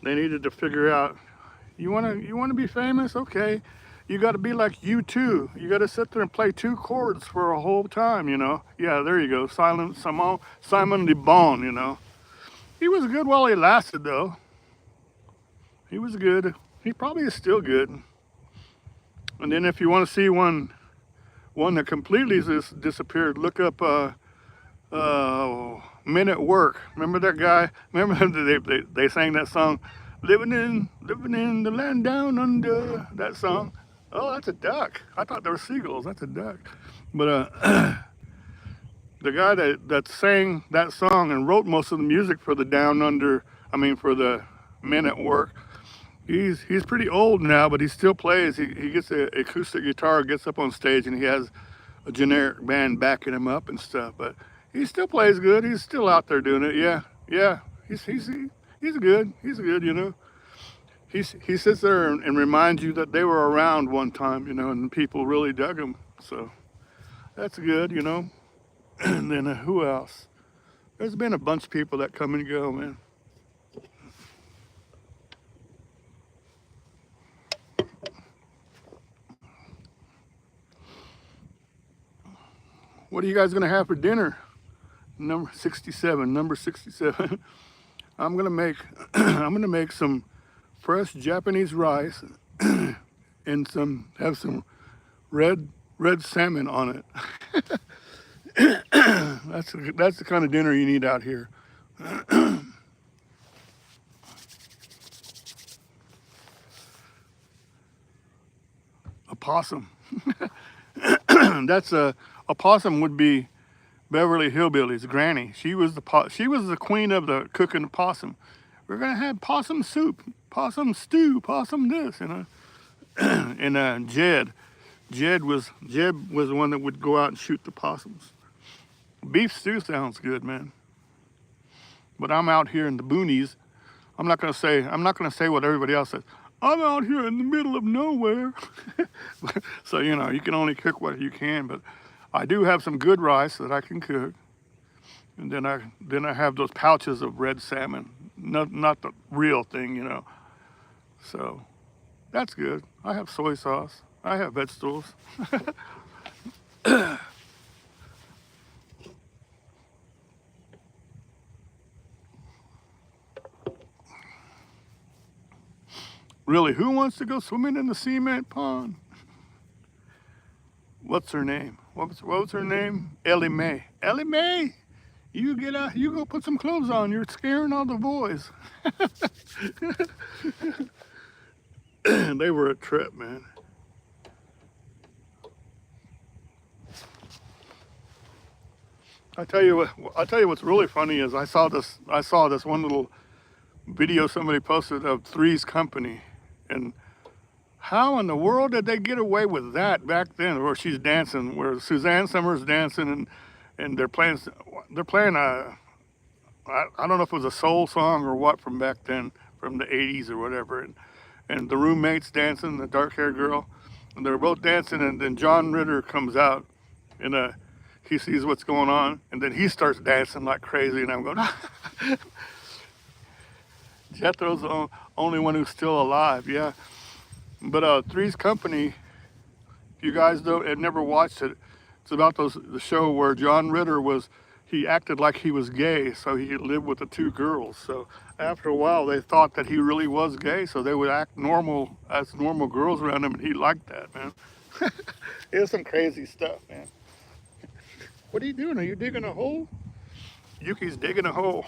A: they needed to figure out. You wanna be famous? Okay, you got to be like U2. You got to sit there and play two chords for a whole time. You know? Yeah, there you go. Simon Le Bon. You know, he was good while he lasted, though. He was good. He probably is still good. And then if you want to see one that completely just disappeared, look up Men at Work. Remember that guy? Remember they sang that song, living in the land down under. That song. Oh, that's a duck. I thought they were seagulls. That's a duck. But the guy that sang that song and wrote most of the music for the Down Under, I mean for the Men at Work. He's pretty old now, but he still plays. He gets an acoustic guitar, gets up on stage, and he has a generic band backing him up and stuff. But he still plays good. He's still out there doing it. Yeah. He's good. He's good. You know. He sits there and reminds you that they were around one time. You know, and people really dug him. So that's good. You know. And then who else? There's been a bunch of people that come and go, man. What are you guys gonna have for dinner? Number 67. I'm gonna make some fresh Japanese rice and have some red salmon on it. That's the kind of dinner you need out here. A possum. That's a possum would be Beverly Hillbillies Granny. She was the queen of the cooking the possum. We're gonna have possum soup, possum stew, possum this, you know. And Jed was the one that would go out and shoot the possums. Beef stew sounds good, man. But I'm out here in the boonies. I'm not gonna say what everybody else says. I'm out here in the middle of nowhere. So, you know, you can only cook what you can, but I do have some good rice that I can cook. And then I have those pouches of red salmon, not the real thing, you know. So that's good. I have soy sauce. I have vegetables. Really, who wants to go swimming in the cement pond? What's her name? What was her name? Ellie Mae. Ellie Mae, you get out. You go put some clothes on. You're scaring all the boys. They were a trip, man. I tell you what's really funny is I saw this one little video somebody posted of Three's Company, and how in the world did they get away with that back then? Where she's dancing, where Suzanne Summers dancing, and they're playing a, I don't know if it was a soul song or what from back then, from the 80s or whatever, and the roommates dancing, the dark-haired girl, and they're both dancing, and then John Ritter comes out, and he sees what's going on, and then he starts dancing like crazy, and I'm going, Jethro's the only one who's still alive, yeah. But Three's Company, if you guys have never watched it, it's about the show where John Ritter he acted like he was gay, so he lived with the two girls. So after a while, they thought that he really was gay, so they would act normal as normal girls around him, and he liked that, man. It was some crazy stuff, man. What are you doing? Are you digging a hole? Yuki's digging a hole.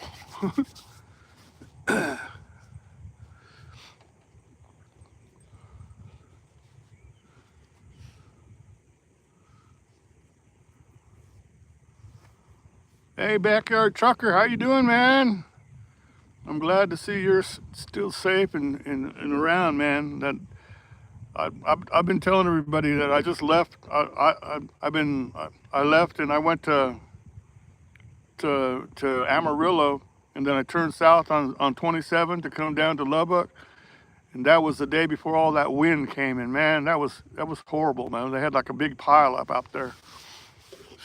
A: Hey, Backyard Trucker, how you doing, man? I'm glad to see you're still safe and around, man. That I've been telling everybody that I just left. I left and I went to Amarillo, and then I turned south on 27 to come down to Lubbock, and that was the day before all that wind came in. Man, that was horrible, man. They had like a big pile up out there.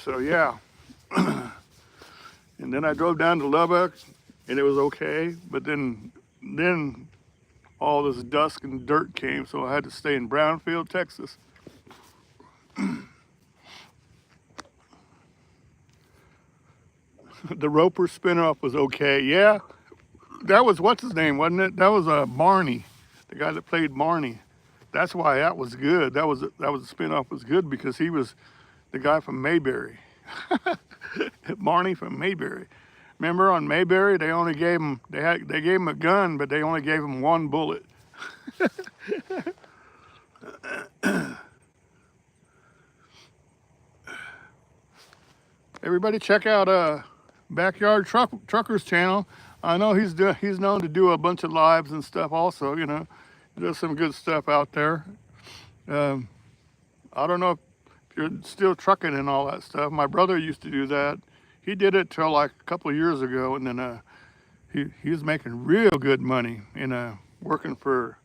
A: So yeah. And then I drove down to Lubbock, and it was okay. But then all this dust and dirt came, so I had to stay in Brownfield, Texas. The Roper spinoff was okay. Yeah, that was what's his name, wasn't it? That was Barney, the guy that played Barney. That's why that was good. That was the spinoff was good because he was the guy from Mayberry. Barney from Mayberry. Remember on Mayberry, they only gave him they gave him a gun, but they only gave him one bullet. Everybody check out Backyard Trucker's channel. I know he's known to do a bunch of lives and stuff also, you know. There's some good stuff out there. I don't know if you're still trucking and all that stuff. My brother used to do that. He did it till like a couple of years ago, and then he was making real good money in working for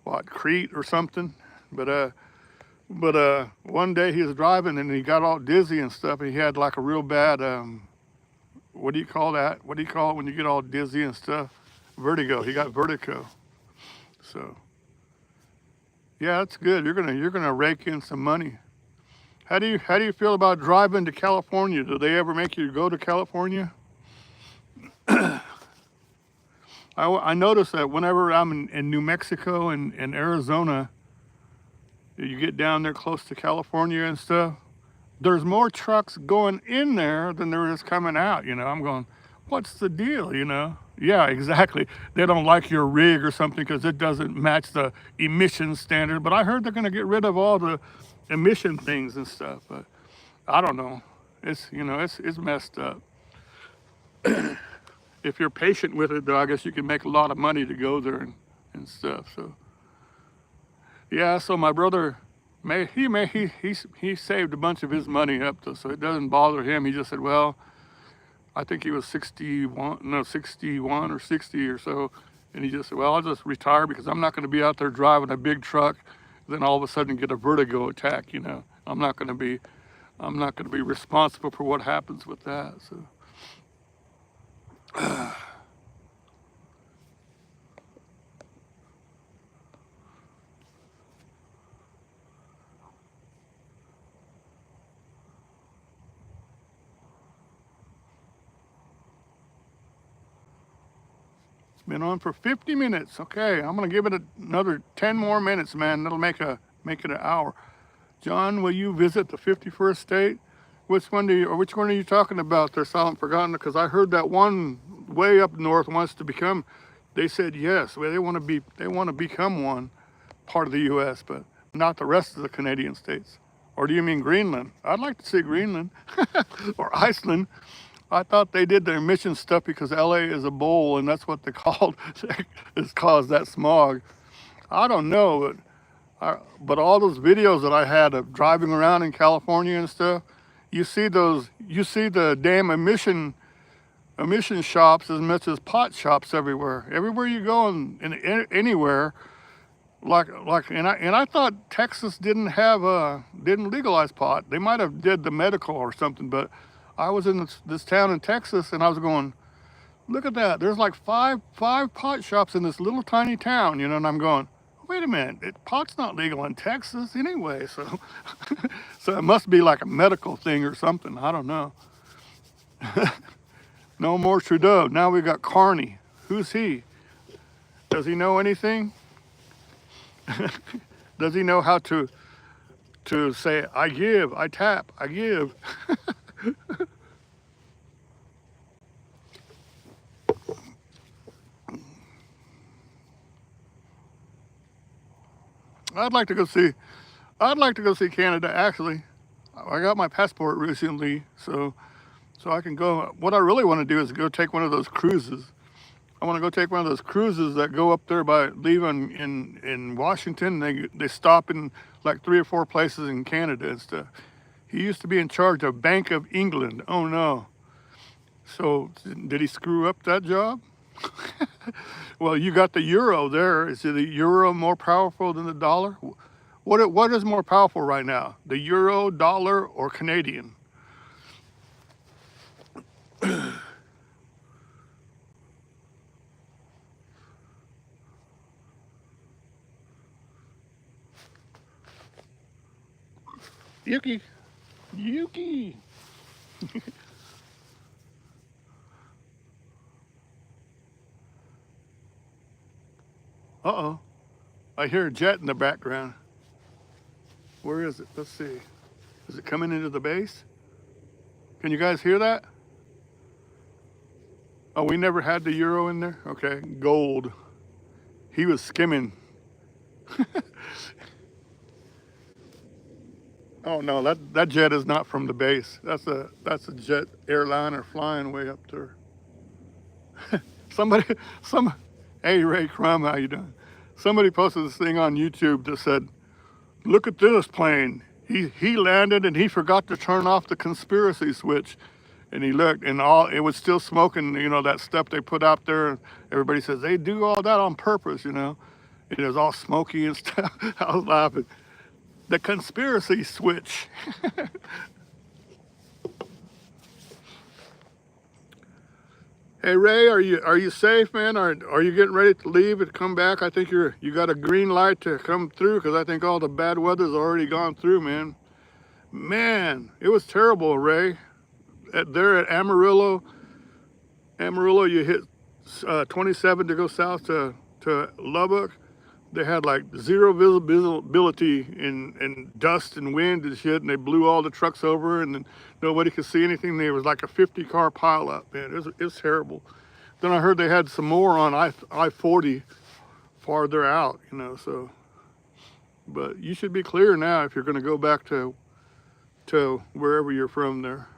A: what, Crete or something. But one day he was driving and he got all dizzy and stuff. And he had like a real bad what do you call that? What do you call it when you get all dizzy and stuff? Vertigo. He got vertigo. So yeah, that's good. You're gonna rake in some money. How do you feel about driving to California? Do they ever make you go to California? I notice that whenever I'm in New Mexico and Arizona, you get down there close to California and stuff, there's more trucks going in there than there is coming out, you know. I'm going, what's the deal, you know? Yeah, exactly. They don't like your rig or something because it doesn't match the emission standard, but I heard they're going to get rid of all the emission things and stuff, but I don't know. It's, you know, it's messed up. If you're patient with it, though, I guess you can make a lot of money to go there and stuff. So yeah, so my brother he saved a bunch of his money up, though, so it doesn't bother him. He just said, well, I think he was 61 or 60 or so, and he just said, well, I'll just retire because I'm not going to be out there driving a big truck, then all of a sudden get a vertigo attack, you know. I'm not going to be responsible for what happens with that. So Been on for 50 minutes. Okay, I'm gonna give it another 10 more minutes, man. That'll make it an hour. John, will you visit the 51st state? Which one are you talking about? They're silent forgotten, because I heard that one way up north wants to become. They said yes. Well, they want to become one part of the U.S., but not the rest of the Canadian states. Or do you mean Greenland? I'd like to see Greenland or Iceland. I thought they did their emission stuff because LA is a bowl and that's what they called. It's caused that smog. I don't know, but all those videos that I had of driving around in California and stuff, you see the damn emission shops as much as pot shops everywhere. Everywhere you go and anywhere. And I thought Texas didn't legalize pot. They might have did the medical or something, but I was in this town in Texas and I was going, look at that. There's like five pot shops in this little tiny town, you know, and I'm going, wait a minute, pot's not legal in Texas anyway, so so it must be like a medical thing or something. I don't know. No more Trudeau. Now we got Carney. Who's he? Does he know anything? Does he know how to say, I give, I tap, I give? I'd like to go see Canada, actually. I got my passport recently, so I can go. What I really want to do is go take one of those cruises. I want to go take one of those cruises that go up there by leaving in Washington. They stop in like 3 or 4 places in Canada and stuff. He used to be in charge of Bank of England. Oh no. So did he screw up that job? Well, you got the euro there. Is the euro more powerful than the dollar? What is more powerful right now? The euro, dollar, or Canadian? Yuki. Uh-oh. I hear a jet in the background. Where is it? Let's see. Is it coming into the base? Can you guys hear that? Oh, we never had the euro in there? Okay, gold. He was skimming. Oh no, that jet is not from the base. That's a jet airliner flying way up there. Hey Ray Crum, how you doing? Somebody posted this thing on YouTube that said, look at this plane. He landed and he forgot to turn off the conspiracy switch. And he looked and it was still smoking, you know, that stuff they put out there. Everybody says they do all that on purpose, you know. It was all smoky and stuff. I was laughing. The conspiracy switch. Hey Ray, are you safe, man? Are you getting ready to leave and come back? I think you got a green light to come through because I think all the bad weather's already gone through, man. Man, it was terrible, Ray. There at Amarillo, you hit 27 to go south to Lubbock. They had like zero visibility in dust and wind and shit, and they blew all the trucks over, and then nobody could see anything. There was like a 50-car pileup, man. It was terrible. Then I heard they had some more on I-40 farther out, you know. So, but you should be clear now if you're going to go back to wherever you're from there.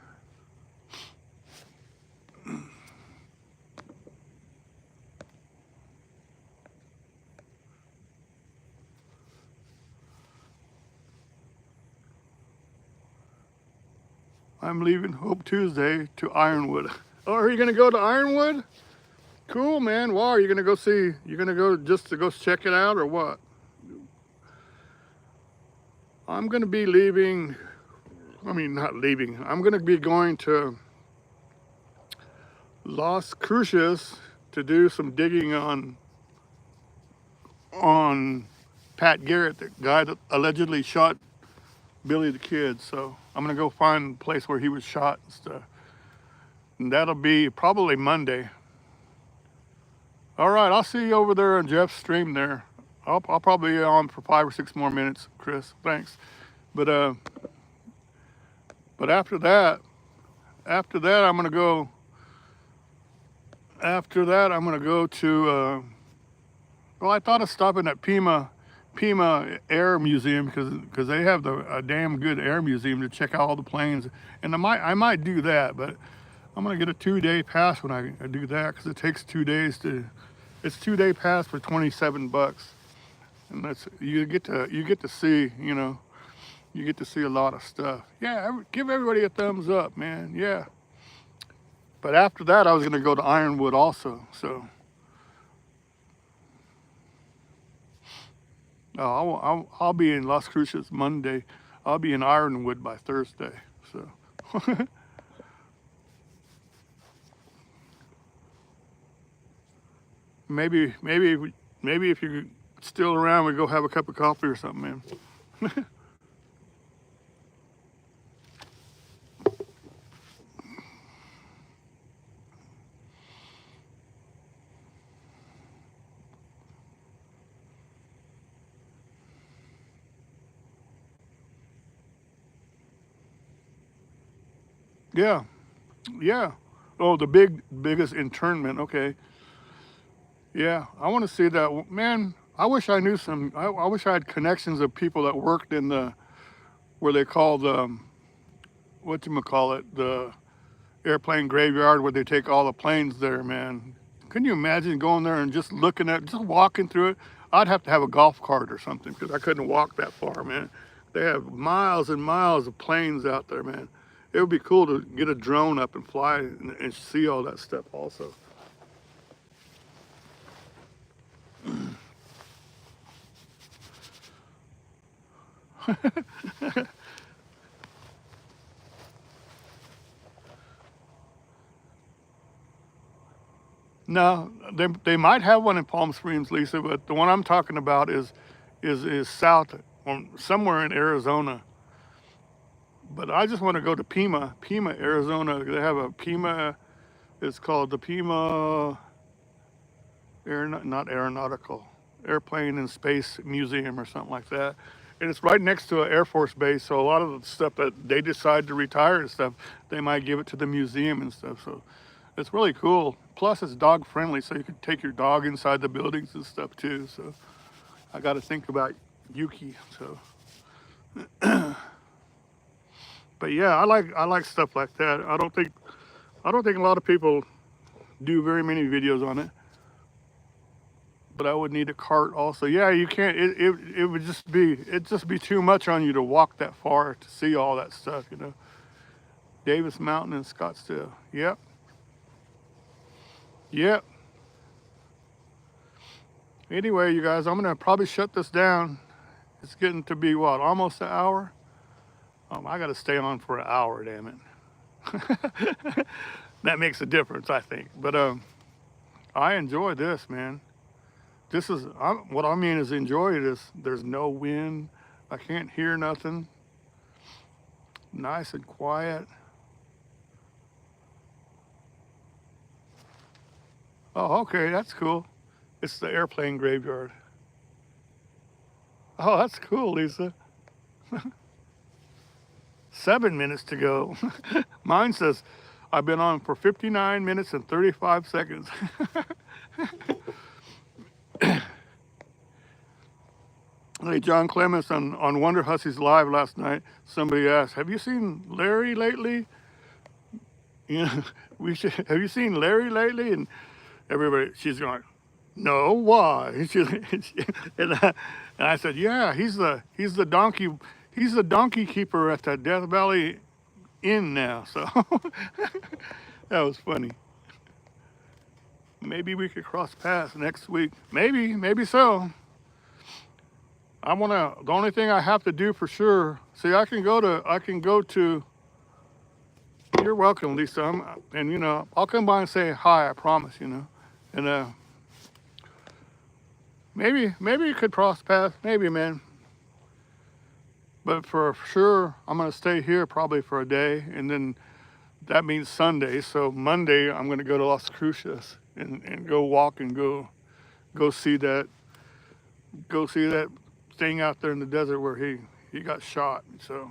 A: I'm leaving Hope Tuesday to Ironwood. Oh, are you gonna go to Ironwood? Cool, man. Why are you gonna go see? You gonna go just to go check it out or what? I'm gonna be leaving. I mean, not leaving. I'm gonna be going to Las Cruces to do some digging on Pat Garrett, the guy that allegedly shot Billy the Kid. So I'm gonna go find the place where he was shot and stuff. And that'll be probably Monday. All right, I'll see you over there on Jeff's stream there. I'll probably be on for 5 or 6 more minutes, Chris. Thanks. But but after that I'm gonna go. After that I'm gonna go to. Well, I thought of stopping at Pima Air Museum because they have a damn good air museum to check out all the planes, and I might do that, but I'm gonna get a 2-day pass when I do that because it takes 2 days to. It's 2-day pass for $27, and that's you get to see, you know, you get to see a lot of stuff. Yeah, give everybody a thumbs up, man. Yeah. But after that, I was gonna go to Ironwood also. So I'll be in Las Cruces Monday. I'll be in Ironwood by Thursday. So. maybe if you're still around, we go have a cup of coffee or something, man. Yeah, yeah. Oh, the biggest internment. Okay. Yeah, I want to see that. Man, I wish I knew some. I wish I had connections of people that worked in the where they call the what you call it, the airplane graveyard where they take all the planes there, man. Can you imagine going there and just looking at, just walking through it? I'd have to have a golf cart or something because I couldn't walk that far, man. They have miles and miles of planes out there, man. It would be cool to get a drone up and fly and see all that stuff also. No, they might have one in Palm Springs, Lisa, but the one I'm talking about is south, somewhere in Arizona. But I just want to go to Pima, Arizona. They have a Pima. It's called the Pima not Aeronautical Airplane and Space Museum or something like that. And it's right next to an Air Force base, so a lot of the stuff that they decide to retire and stuff, they might give it to the museum and stuff. So it's really cool. Plus, it's dog friendly, so you can take your dog inside the buildings and stuff too. So I got to think about Yuki. So, but yeah, I like stuff like that. I don't think a lot of people do very many videos on it. But I would need a cart also. Yeah, you can't. It would just be too much on you to walk that far to see all that stuff. You know, Davis Mountain in Scottsdale. Yep. Yep. Anyway, you guys, I'm gonna probably shut this down. It's getting to be what, almost an hour? I gotta stay on for an hour, damn it. That makes a difference, I think. But I enjoy this, man. This is what I mean is enjoy it is there's no wind. I can't hear nothing. Nice and quiet. Oh, okay, that's cool. It's the airplane graveyard. Oh, that's cool, Lisa. 7 minutes to go. Mine says I've been on for 59 minutes and 35 seconds. Hey, John Clements on Wonder Hussies Live last night, somebody asked, have you seen Larry lately? You know, have you seen Larry lately? And everybody, she's going, no, why? And I said, yeah, he's the donkey keeper at the Death Valley Inn now. So that was funny. Maybe we could cross paths next week. Maybe so. The only thing I have to do for sure, see, I can go to, you're welcome, Lisa. And you know, I'll come by and say hi, I promise, you know. And maybe you could cross paths, maybe, man. But for sure, I'm gonna stay here probably for a day, and then that means Sunday. So Monday, I'm gonna go to Las Cruces. and go walk and go see that thing out there in the desert where he got shot. So,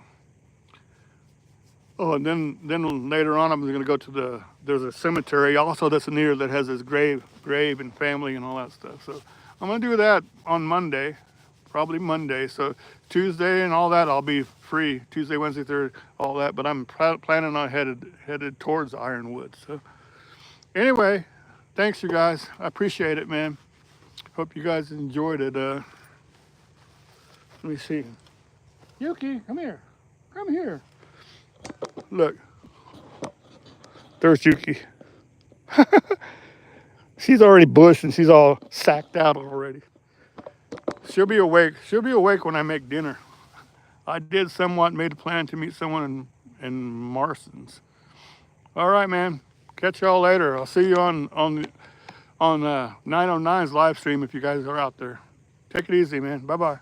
A: oh, and then later on I'm going to go to there's a cemetery also that's near that has his grave and family and all that stuff. So I'm going to do that on Monday, probably Monday. So Tuesday and all that I'll be free. Tuesday, Wednesday, Thursday, all that. But I'm planning on headed towards Ironwood. So anyway, thanks you guys. I appreciate it, man. Hope you guys enjoyed it. Let me see. Yuki, come here. Come here. Look. There's Yuki. She's already bushed and she's all sacked out already. She'll be awake. She'll be awake when I make dinner. I did somewhat made a plan to meet someone in Marston's. All right, man. Catch y'all later. I'll see you on 909's live stream if you guys are out there. Take it easy, man. Bye-bye.